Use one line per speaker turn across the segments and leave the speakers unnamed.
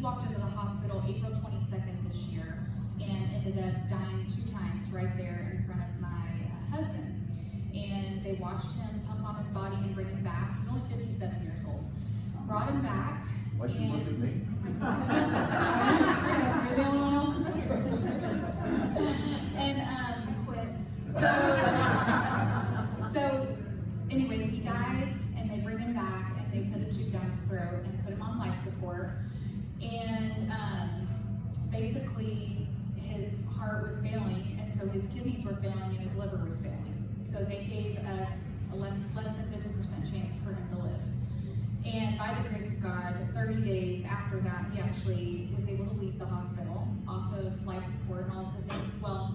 walked into the hospital April 22nd this year and ended up dying 2 times right there in front of my husband. And they watched him pump on his body and bring him back. He's only 57 years old. Brought him back.
Why'd you look at me?
You're the only one else up here. And so anyways, he dies and they bring him back and they put a tube down his throat and put him on life support. And basically his heart was failing, and so his kidneys were failing and his liver was failing. So they gave us a less than 50% chance for him to live. And by the grace of God, 30 days after that, he actually was able to leave the hospital off of life support and all of the things. Well,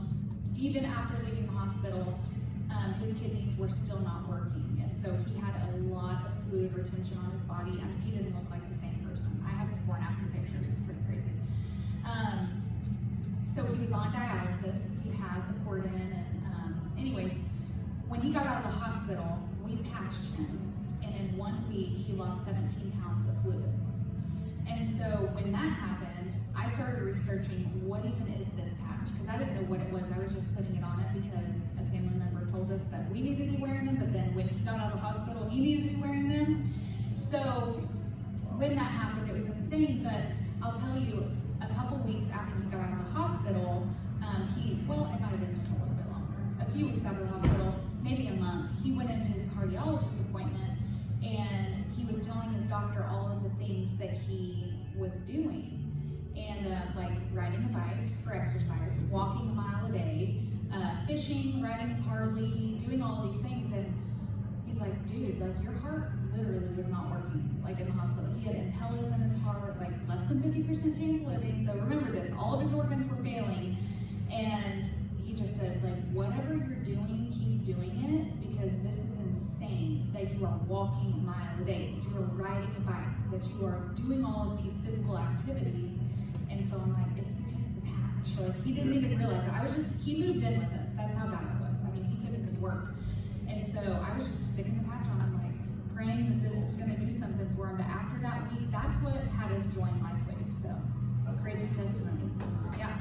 even after leaving the hospital, his kidneys were still not working. And so he had a lot of fluid retention on his body. I mean, he didn't look like the same person. I have before and after pictures, it's pretty crazy. So he was on dialysis, he had the port in, and anyways, when he got out of the hospital, we patched him, and in 1 week, he lost 17 pounds of fluid. And so when that happened, I started researching what even is this patch, because I didn't know what it was. I was just putting it on it because a family member told us that we needed to be wearing them, but then when he got out of the hospital, he needed to be wearing them. So when that happened, it was insane, but I'll tell you, a couple weeks after he got out of the hospital, it might have been just a little bit longer, a few weeks out of the hospital, maybe a month, he went into his cardiologist appointment and he was telling his doctor all of the things that he was doing. And like riding a bike for exercise, walking a mile a day, fishing, riding his Harley, doing all of these things. And he's like, dude, like your heart literally was not working, like in the hospital. He had impellers in his heart, like less than 50% chance of living. So remember this, all of his organs were failing. And he just said, like, whatever you're doing, keep doing it, because this is insane that you are walking a mile a day, that you are riding a bike, that you are doing all of these physical activities. And so I'm like, it's because of the patch. Like, he didn't even realize it. He moved in with us. That's how bad it was. I mean, he couldn't work. And so I was just sticking the patch on him, like, praying that this is going to do something for him. But after that week, that's what had us join LifeWave. So, crazy testimony. Yeah.